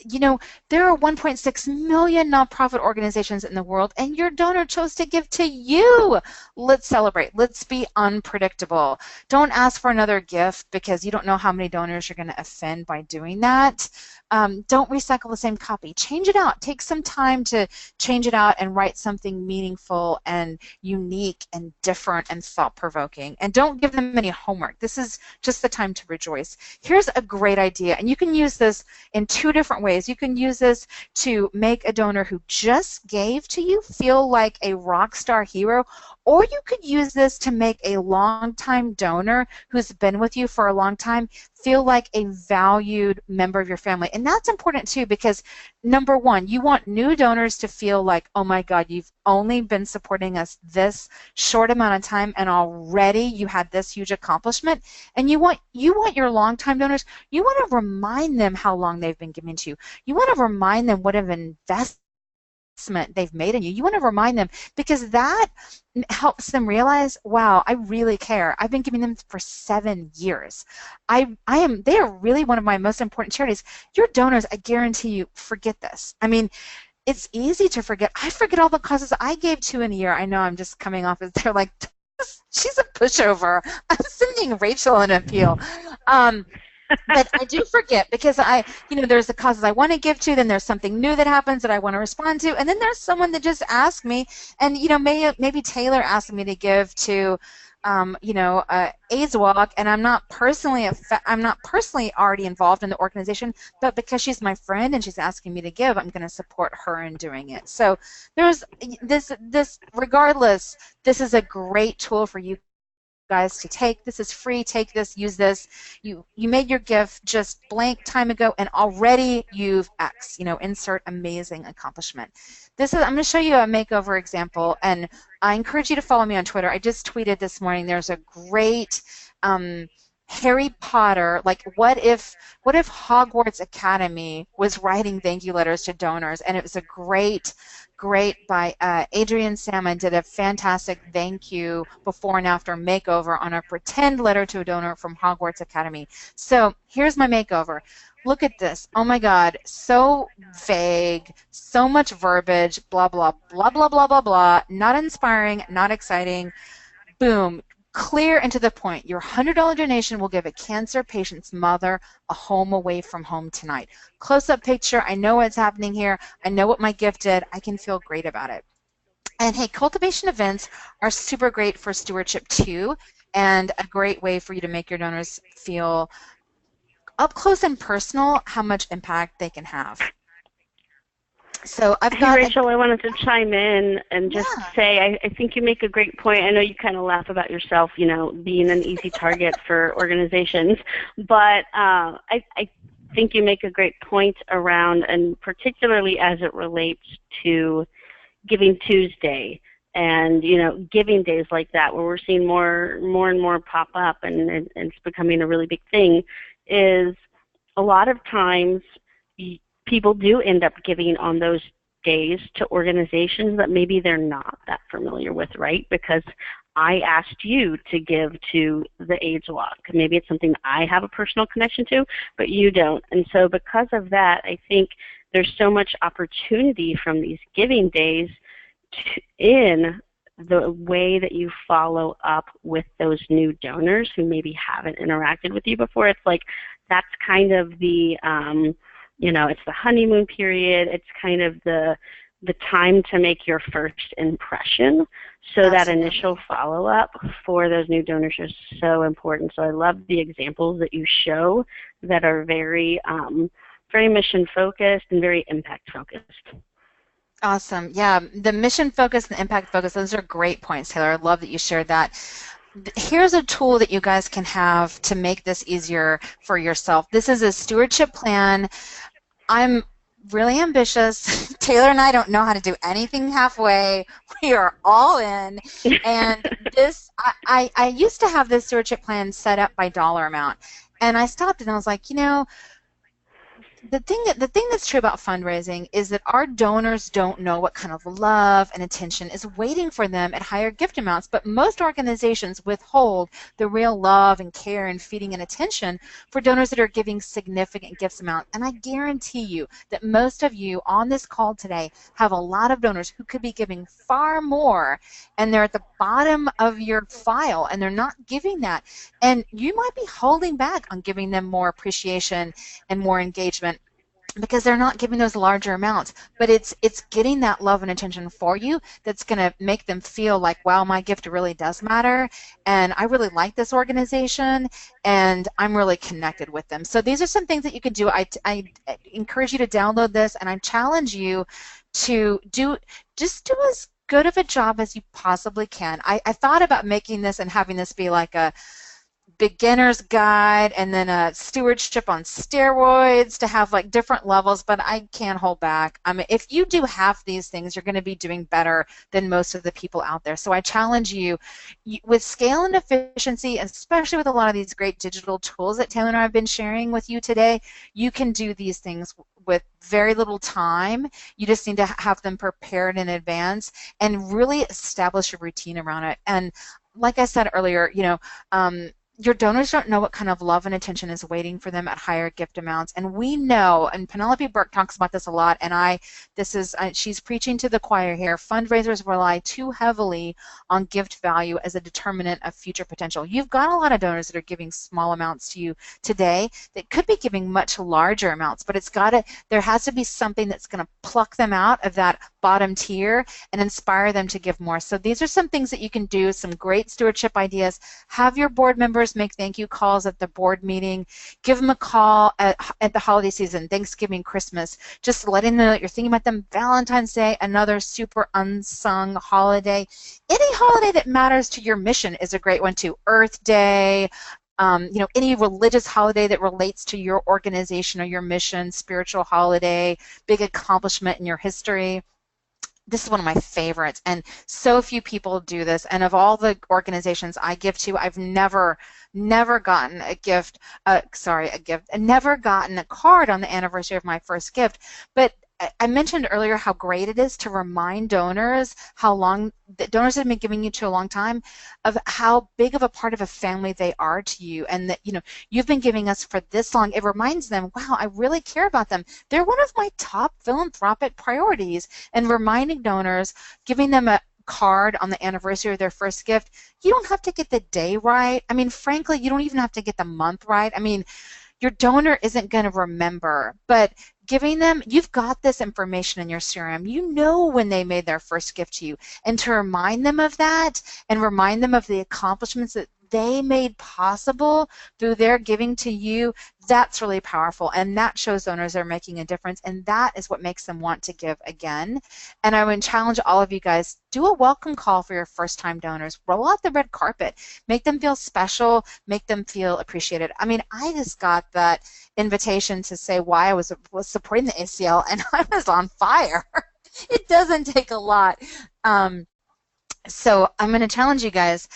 You know, there are 1.6 million nonprofit organizations in the world, and your donor chose to give to you. Let's celebrate. Let's be unpredictable. Don't ask for another gift because you don't know how many donors you're going to offend by doing that. Don't recycle the same copy. Change it out. Take some time to change it out and write something meaningful and unique and different and thought-provoking. And don't give them any homework. This is just the time them to rejoice. Here's a great idea, and you can use this in 2 different ways. You can use this to make a donor who just gave to you feel like a rock star hero, or you could use this to make a long-time donor who's been with you for a long time feel like a valued member of your family. And that's important too, because number one, you want new donors to feel like, oh my God, you've only been supporting us this short amount of time and already you had this huge accomplishment. And you want your longtime donors, you want to remind them how long they've been giving to you. You want to remind them what an investment they've made in you. You want to remind them, because that helps them realize, wow, I really care. I've been giving them for 7 years. they are really one of my most important charities. Your donors, I guarantee you, forget this. I mean, it's easy to forget. I forget all the causes I gave to in a year. I know I'm just coming off as they're like, she's a pushover. I'm sending Rachel an appeal. But I do forget, because there's the causes I want to give to, then there's something new that happens that I want to respond to, and then there's someone that just asked me, and maybe Taylor asked me to give to AIDS Walk, and I'm not personally already involved in the organization, but because she's my friend and she's asking me to give, I'm going to support her in doing it. So there's this regardless, this is a great tool for you guys to take. This is free. Take this, use this. You made your gift just blank time ago, and already you've X. Insert amazing accomplishment. I'm going to show you a makeover example, and I encourage you to follow me on Twitter. I just tweeted this morning. There's a great Harry Potter, like what if Hogwarts Academy was writing thank you letters to donors, and it was a great by Adrian Salmon, did a fantastic thank you before and after makeover on a pretend letter to a donor from Hogwarts Academy. So here's my makeover. Look at this. Oh my God, so vague, so much verbiage, blah, blah, blah, blah, blah, blah, blah, not inspiring, not exciting. Boom. Clear and to the point. Your $100 donation will give a cancer patient's mother a home away from home tonight. Close-up picture. I know what's happening here. I know what my gift did. I can feel great about it. And hey, cultivation events are super great for stewardship too, and a great way for you to make your donors feel up close and personal how much impact they can have. So I've got. Hey, Rachel, I wanted to chime in and just say I think you make a great point. I know you kind of laugh about yourself, being an easy target for organizations, but I think you make a great point around, and particularly as it relates to Giving Tuesday and giving days like that, where we're seeing more and more pop up, and it's becoming a really big thing. Is a lot of times people do end up giving on those days to organizations that maybe they're not that familiar with, right? Because I asked you to give to the AIDS Walk. Maybe it's something I have a personal connection to, but you don't. And so because of that, I think there's so much opportunity from these giving days in the way that you follow up with those new donors who maybe haven't interacted with you before. It's like that's kind of the it's the honeymoon period. It's kind of the time to make your first impression. So that initial follow-up for those new donors is so important. So I love the examples that you show that are very, very mission-focused and very impact-focused. Awesome. Yeah, the mission-focused and impact-focused, those are great points, Taylor. I love that you shared that. Here's a tool that you guys can have to make this easier for yourself. This is a stewardship plan. I'm really ambitious. Taylor and I don't know how to do anything halfway. We are all in. And this, I used to have this stewardship plan set up by dollar amount. And I stopped and I was like, the thing that's true about fundraising is that our donors don't know what kind of love and attention is waiting for them at higher gift amounts, but most organizations withhold the real love and care and feeding and attention for donors that are giving significant gifts amount. And I guarantee you that most of you on this call today have a lot of donors who could be giving far more, and they're at the bottom of your file and they're not giving that. And you might be holding back on giving them more appreciation and more engagement. because they're not giving those larger amounts, but it's getting that love and attention for you that's going to make them feel like, wow, my gift really does matter, and I really like this organization, and I'm really connected with them. So these are some things that you can do. I encourage you to download this, and I challenge you to just do as good of a job as you possibly can. I thought about making this and having this be like a beginner's guide and then a stewardship on steroids to have like different levels, but I can't hold back. I mean, if you do half these things, you're going to be doing better than most of the people out there. So I challenge you, with scale and efficiency, especially with a lot of these great digital tools that Taylor and I have been sharing with you today, you can do these things with very little time. You just need to have them prepared in advance and really establish a routine around it. And like I said earlier, your donors don't know what kind of love and attention is waiting for them at higher gift amounts. And we know, and Penelope Burke talks about this a lot, and she's preaching to the choir here, fundraisers rely too heavily on gift value as a determinant of future potential. You've got a lot of donors that are giving small amounts to you today that could be giving much larger amounts, but there has to be something that's going to pluck them out of that bottom tier and inspire them to give more. So these are some things that you can do, some great stewardship ideas. Have your board members make thank you calls at the board meeting. Give them a call at the holiday season, Thanksgiving, Christmas, just letting them know that you're thinking about them. Valentine's Day, another super unsung holiday. Any holiday that matters to your mission is a great one too. Earth Day, any religious holiday that relates to your organization or your mission, spiritual holiday, big accomplishment in your history. This is one of my favorites, and so few people do this. And of all the organizations I give to, I've never gotten never gotten a card on the anniversary of my first gift. But I mentioned earlier how great it is to remind donors how long that donors have been giving you to a long time, of how big of a part of a family they are to you, and that you've been giving us for this long. It reminds them, wow, I really care about them. They're one of my top philanthropic priorities. And reminding donors, giving them a card on the anniversary of their first gift, you don't have to get the day right. I mean, frankly, you don't even have to get the month right. I mean, your donor isn't going to remember, but giving them, you've got this information in your CRM. You know when they made their first gift to you, and to remind them of that and remind them of the accomplishments that they made possible through their giving to you, that's really powerful, and that shows donors are making a difference, and that is what makes them want to give again. And I would challenge all of you guys, do a welcome call for your first-time donors. Roll out the red carpet. Make them feel special. Make them feel appreciated. I mean, I just got that invitation to say why I was supporting the ACL, and I was on fire. It doesn't take a lot. So I'm going to challenge you guys.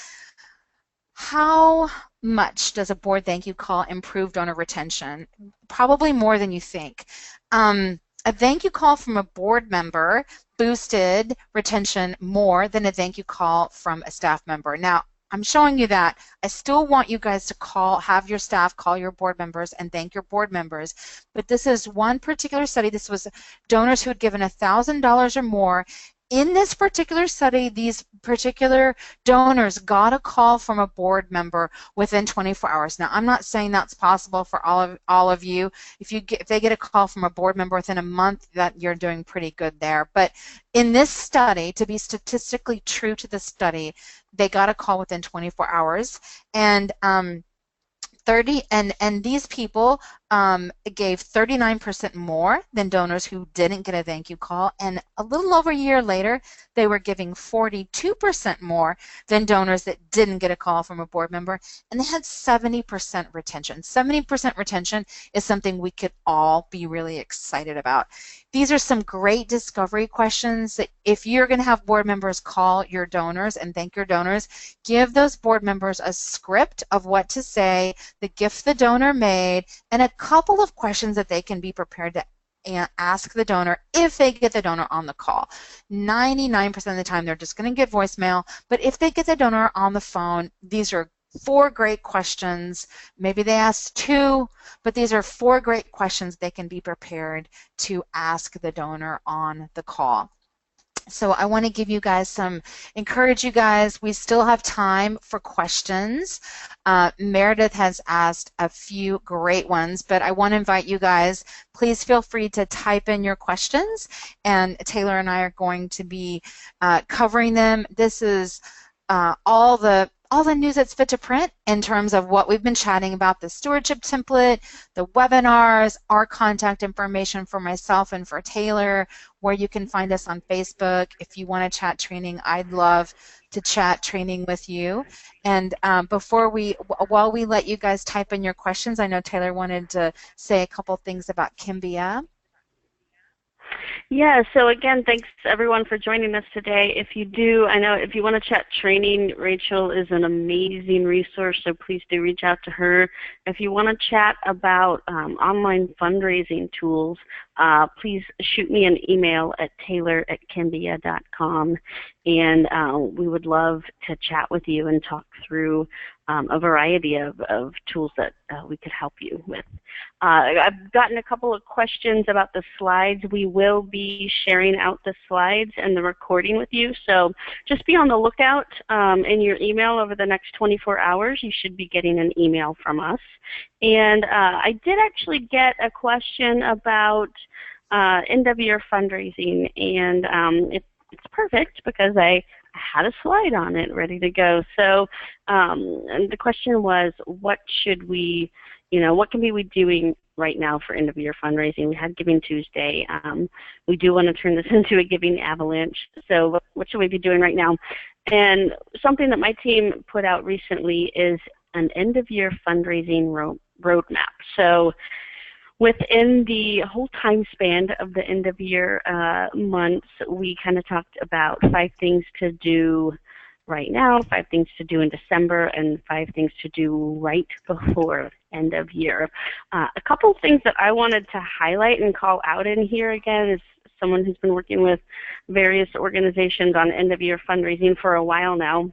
How much does a board thank you call improve donor retention? Probably more than you think. A thank you call from a board member boosted retention more than a thank you call from a staff member. Now, I'm showing you that. I still want you guys to have your staff call your board members and thank your board members. But this is one particular study. This was donors who had given $1,000 or more. In this particular study, these particular donors got a call from a board member within 24 hours. Now, I'm not saying that's possible for all of you. If they get a call from a board member within a month, that you're doing pretty good there. But in this study, to be statistically true to the study, they got a call within 24 hours, and these people gave 39% more than donors who didn't get a thank you call, and a little over a year later, they were giving 42% more than donors that didn't get a call from a board member, and they had 70% retention. 70% retention is something we could all be really excited about. These are some great discovery questions that if you're going to have board members call your donors and thank your donors, give those board members a script of what to say, the gift the donor made, and a couple of questions that they can be prepared to ask the donor if they get the donor on the call. 99% of the time they're just going to get voicemail, but if they get the donor on the phone, these are 4 great questions. Maybe they ask 2, but these are 4 great questions they can be prepared to ask the donor on the call. So I want to give you guys encourage you guys. We still have time for questions. Meredith has asked a few great ones, but I want to invite you guys, please feel free to type in your questions, and Taylor and I are going to be covering them. This is all the news that's fit to print in terms of what we've been chatting about, the stewardship template, the webinars, our contact information for myself and for Taylor, where you can find us on Facebook. If you want to chat training, I'd love to chat training with you. And while we let you guys type in your questions, I know Taylor wanted to say a couple things about Kimbia. Yeah, so again, thanks everyone for joining us today. If you want to chat training, Rachel is an amazing resource, so please do reach out to her. If you want to chat about online fundraising tools, please shoot me an email at taylor@kimbia.com, and we would love to chat with you and talk through a variety of tools that we could help you with. I've gotten a couple of questions about the slides. We will be sharing out the slides and the recording with you, so just be on the lookout in your email over the next 24 hours. You should be getting an email from us. And I did actually get a question about end of year fundraising, and it's perfect because I had a slide on it ready to go. So and the question was, what can we be doing right now for end of year fundraising? We had Giving Tuesday. We do want to turn this into a giving avalanche. So what should we be doing right now? And something that my team put out recently is an end of year fundraising roadmap. So within the whole time span of the end of year months, we kind of talked about 5 things to do right now, 5 things to do in December, and 5 things to do right before end of year. A couple of things that I wanted to highlight and call out in here again is someone who's been working with various organizations on end of year fundraising for a while now.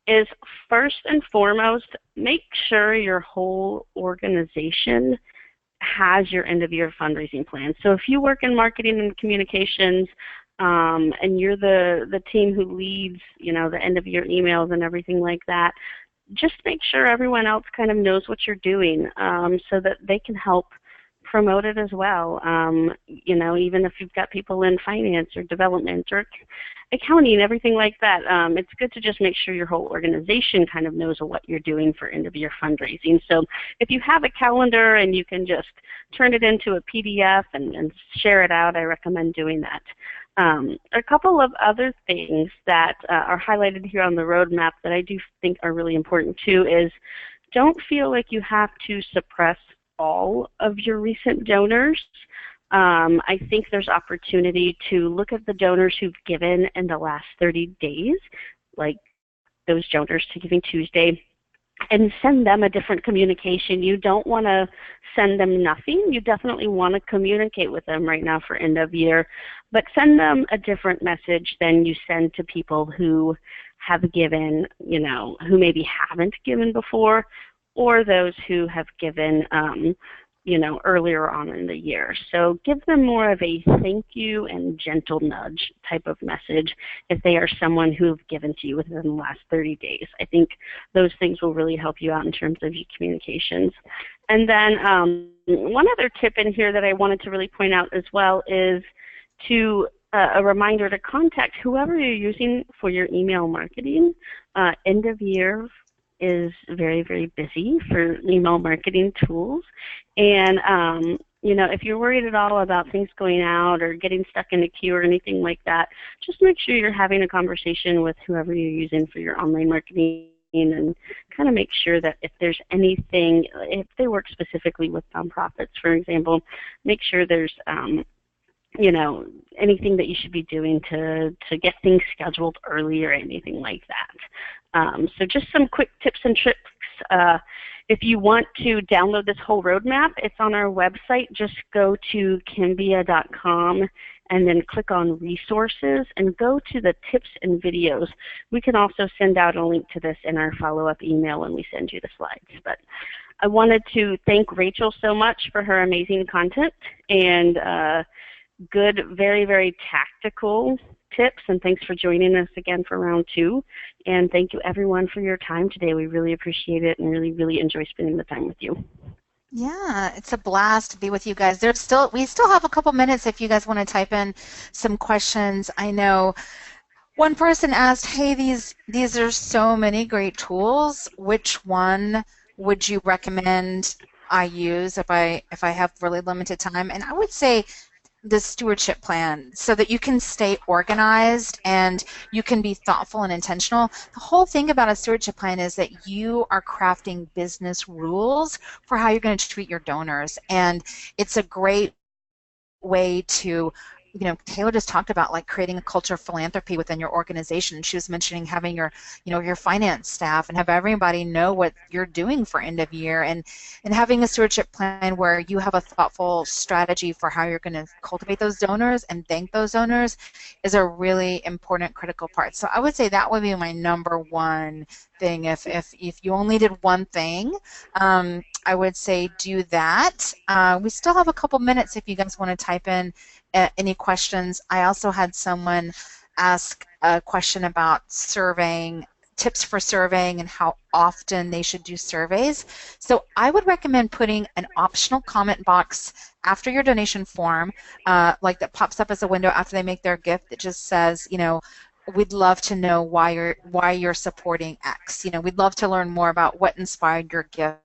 Is first and foremost, make sure your whole organization has your end of year fundraising plan. So if you work in marketing and communications, and you're the team who leads, the end of year emails and everything like that, just make sure everyone else kind of knows what you're doing, so that they can help promote it as well. Even if you've got people in finance or development or accounting, everything like that, it's good to just make sure your whole organization kind of knows what you're doing for end of year fundraising. So if you have a calendar and you can just turn it into a PDF and share it out, I recommend doing that. A couple of other things that are highlighted here on the roadmap that I do think are really important too is, don't feel like you have to suppress all of your recent donors. I think there's opportunity to look at the donors who've given in the last 30 days, like those donors to Giving Tuesday, and send them a different communication. You don't want to send them nothing. You definitely want to communicate with them right now for end of year, but send them a different message than you send to people who have given, who maybe haven't given before, or those who have given, earlier on in the year. So give them more of a thank you and gentle nudge type of message if they are someone who have given to you within the last 30 days. I think those things will really help you out in terms of your communications. And then one other tip in here that I wanted to really point out as well is to a reminder to contact whoever you're using for your email marketing. End of year is very, very busy for email marketing tools. And, if you're worried at all about things going out or getting stuck in a queue or anything like that, just make sure you're having a conversation with whoever you're using for your online marketing, and kind of make sure that if there's anything, if they work specifically with nonprofits, for example, make sure there's anything that you should be doing to get things scheduled early or anything like that. So just some quick tips and tricks. If you want to download this whole roadmap, it's on our website. Just go to kimbia.com and then click on resources and go to the tips and videos. We can also send out a link to this in our follow-up email when we send you the slides. But I wanted to thank Rachel so much for her amazing content, and good, very, very tactical tips, and thanks for joining us again for round 2. And thank you everyone for your time today. We really appreciate it and really, really enjoy spending the time with you. Yeah, it's a blast to be with you guys. We still have a couple minutes if you guys want to type in some questions. I know one person asked, "Hey, these are so many great tools. Which one would you recommend I use if I have really limited time?" And I would say the stewardship plan, so that you can stay organized and you can be thoughtful and intentional. The whole thing about a stewardship plan is that you are crafting business rules for how you're going to treat your donors, and it's a great way to, Taylor just talked about like creating a culture of philanthropy within your organization. She was mentioning having your finance staff and have everybody know what you're doing for end of year, and having a stewardship plan where you have a thoughtful strategy for how you're going to cultivate those donors and thank those donors is a really important, critical part. So I would say that would be my number one thing. If you only did one thing, I would say do that. We still have a couple minutes if you guys want to type in any questions. I also had someone ask a question about surveying, tips for surveying and how often they should do surveys. So I would recommend putting an optional comment box after your donation form, like that pops up as a window after they make their gift that just says, we'd love to know why you're supporting X. We'd love to learn more about what inspired your gift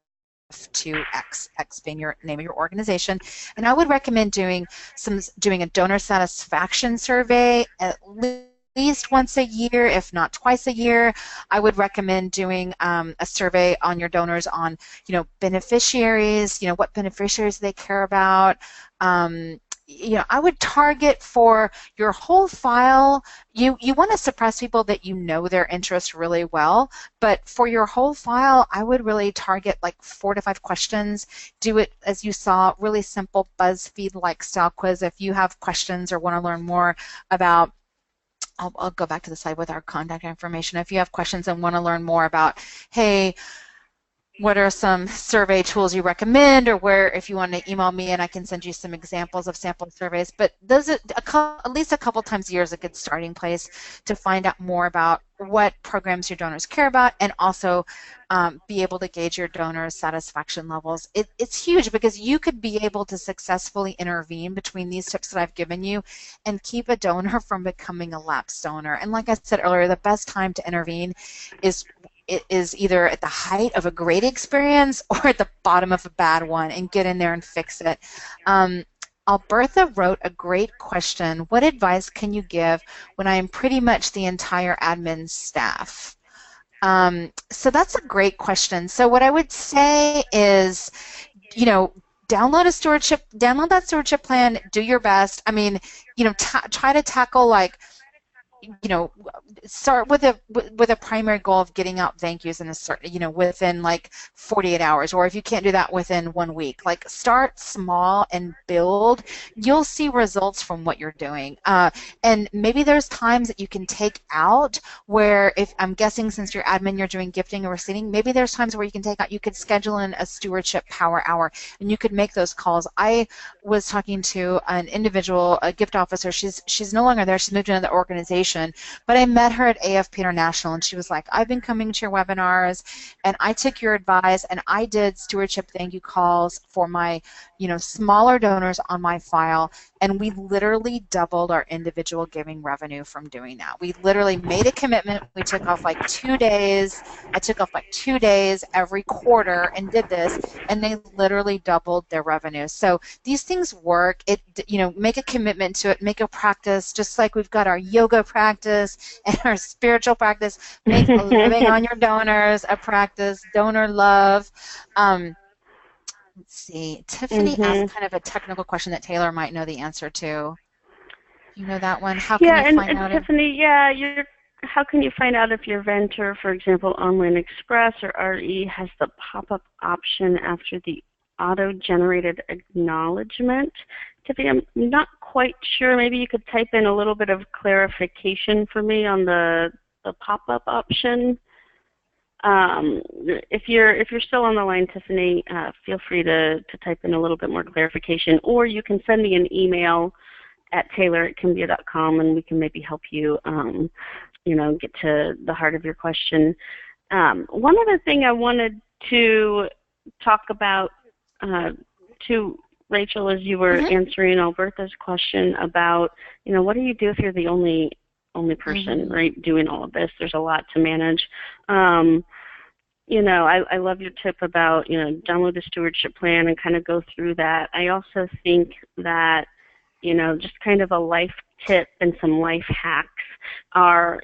to X being your name of your organization. And I would recommend doing a donor satisfaction survey at least once a year, if not twice a year. I would recommend doing a survey on your donors on, beneficiaries, what beneficiaries they care about. I would target for your whole file. You want to suppress people that you know their interests really well, but for your whole file, I would really target like 4 to 5 questions. Do it, as you saw, really simple BuzzFeed-like style quiz. If you have questions or want to learn more about, I'll go back to the slide with our contact information. If you have questions and want to learn more about, hey, what are some survey tools you recommend, or where, if you want to email me and I can send you some examples of sample surveys. But those are at least a couple times a year is a good starting place to find out more about what programs your donors care about, and also be able to gauge your donors' satisfaction levels. It's huge because you could be able to successfully intervene between these tips that I've given you and keep a donor from becoming a lapsed donor. And like I said earlier, the best time to intervene is either at the height of a great experience or at the bottom of a bad one, and get in there and fix it. Albertha wrote a great question. What advice can you give when I am pretty much the entire admin staff? So that's a great question. So what I would say is, download that stewardship plan, do your best. I mean, try to tackle like, start with a primary goal of getting out thank yous in a certain, within like 48 hours, or if you can't do that, within 1 week. Like, start small and build. You'll see results from what you're doing. And maybe there's times that you can take out where, if I'm guessing since you're admin, you're doing gifting or receiving, maybe there's times where you can take out, you could schedule in a stewardship power hour and you could make those calls. I was talking to an individual, a gift officer. She's no longer there. She's moved to another organization. But I met her at AFP International, and she was like, I've been coming to your webinars, and I took your advice, and I did stewardship thank you calls for my, smaller donors on my file, and we literally doubled our individual giving revenue from doing that. We literally made a commitment. We took off like 2 days. I took off like 2 days every quarter and did this, and they literally doubled their revenue. So these things work. Make a commitment to it. Make a practice, just like we've got our yoga practice and our spiritual practice. Make living on your donors a practice. Donor love. Let's see. Tiffany asked kind of a technical question that Taylor might know the answer to. You know that one? How can you find out? Tiffany, how can you find out if your vendor, for example, Online Express or RE, has the pop-up option after the auto-generated acknowledgement? Tiffany, I'm not quite sure. Maybe you could type in a little bit of clarification for me on the pop-up option. If you're still on the line, Tiffany, feel free to type in a little bit more clarification, or you can send me an email at taylor@kimbia.com, and we can maybe help you, get to the heart of your question. One other thing I wanted to talk about to Rachel, as you were answering Alberta's question about, what do you do if you're the only person, right, doing all of this? There's a lot to manage. I love your tip about, download the stewardship plan and kind of go through that. I also think that, just kind of a life tip and some life hacks are,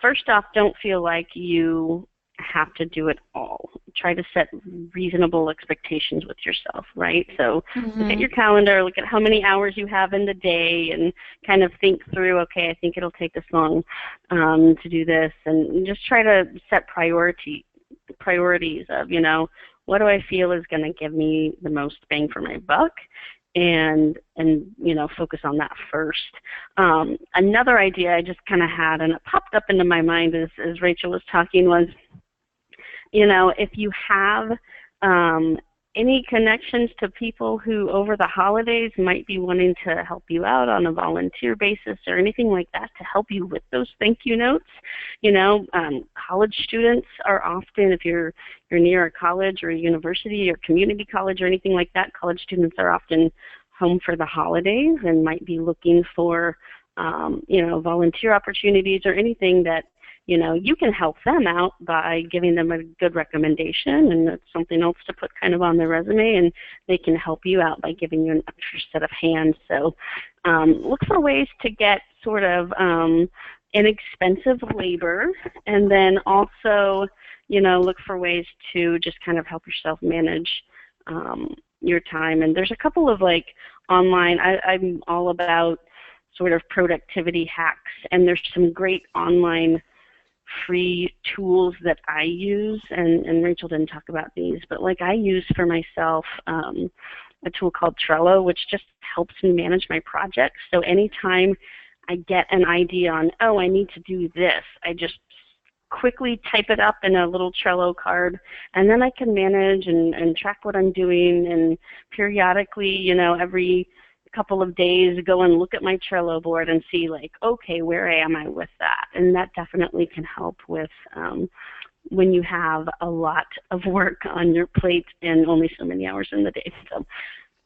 first off, don't feel like you have to do it all. Try to set reasonable expectations with yourself, right? So look at your calendar, look at how many hours you have in the day, and kind of think through, okay, I think it'll take this long to do this, and just try to set priorities of, what do I feel is going to give me the most bang for my buck, and focus on that first. Another idea I just kind of had, and it popped up into my mind as Rachel was talking, was, if you have any connections to people who over the holidays might be wanting to help you out on a volunteer basis or anything like that to help you with those thank you notes. College students are often, if you're near a college or a university or community college or anything like that, college students are often home for the holidays and might be looking for, volunteer opportunities or anything that you can help them out by giving them a good recommendation, and it's something else to put kind of on their resume, and they can help you out by giving you an extra set of hands. So look for ways to get sort of inexpensive labor, and then also, look for ways to just kind of help yourself manage your time. And there's a couple of online, I'm all about sort of productivity hacks, and there's some great online free tools that I use, and Rachel didn't talk about these, but I use for myself a tool called Trello, which just helps me manage my projects. So anytime I get an idea on, I need to do this, I just quickly type it up in a little Trello card, and then I can manage and track what I'm doing, and periodically, every couple of days go and look at my Trello board and see okay, where am I with that? And that definitely can help with when you have a lot of work on your plate and only so many hours in the day. So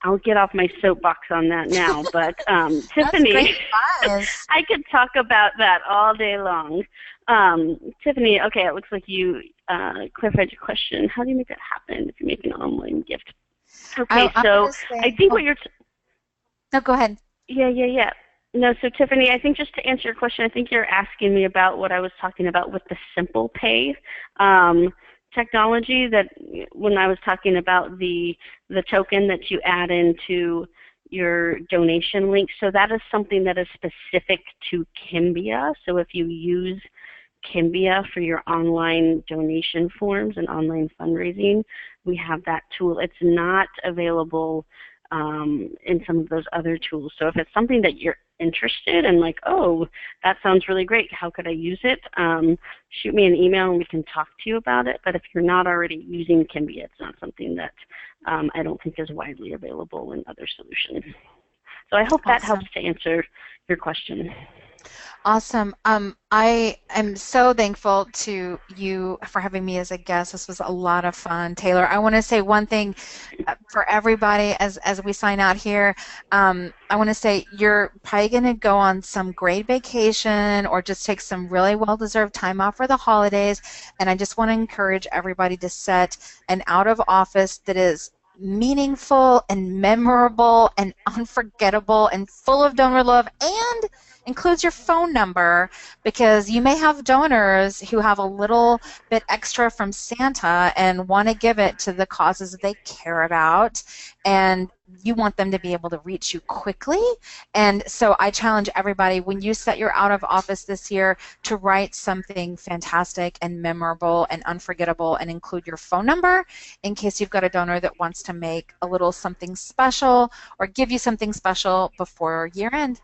I'll get off my soapbox on that now, but Tiffany, I could talk about that all day long. Tiffany, okay, it looks like you clarified your question. How do you make that happen if you make an online gift? Okay, so I think what you're... No, go ahead. Yeah. No, so Tiffany, I think just to answer your question, I think you're asking me about what I was talking about with the Simple Pay technology, that when I was talking about the token that you add into your donation link. So that is something that is specific to Kimbia. So if you use Kimbia for your online donation forms and online fundraising, we have that tool. It's not available in some of those other tools. So if it's something that you're interested in, that sounds really great, how could I use it? Shoot me an email and we can talk to you about it. But if you're not already using Kimbia, it's not something that I don't think is widely available in other solutions. So I hope that helps to answer your question. Awesome. I am so thankful to you for having me as a guest. This was a lot of fun. Taylor, I want to say one thing for everybody as we sign out here. I want to say you're probably going to go on some great vacation or just take some really well-deserved time off for the holidays, and I just want to encourage everybody to set an out-of-office that is meaningful and memorable and unforgettable and full of donor love, and includes your phone number, because you may have donors who have a little bit extra from Santa and want to give it to the causes that they care about, and you want them to be able to reach you quickly. And so I challenge everybody, when you set your out of office this year, to write something fantastic and memorable and unforgettable and include your phone number in case you've got a donor that wants to make a little something special or give you something special before year end.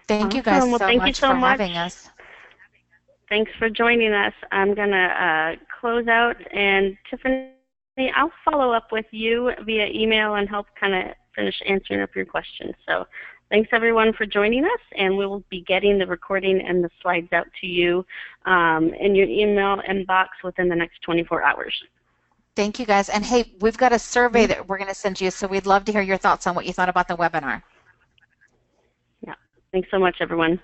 Thank you guys so much for having us. Thanks for joining us. I'm going to close out, and Tiffany, Hey, I'll follow up with you via email and help kind of finish answering up your questions. So thanks everyone for joining us, and we will be getting the recording and the slides out to you in your email inbox within the next 24 hours. Thank you, guys. And hey, we've got a survey that we're going to send you, so we'd love to hear your thoughts on what you thought about the webinar. Yeah. Thanks so much, everyone.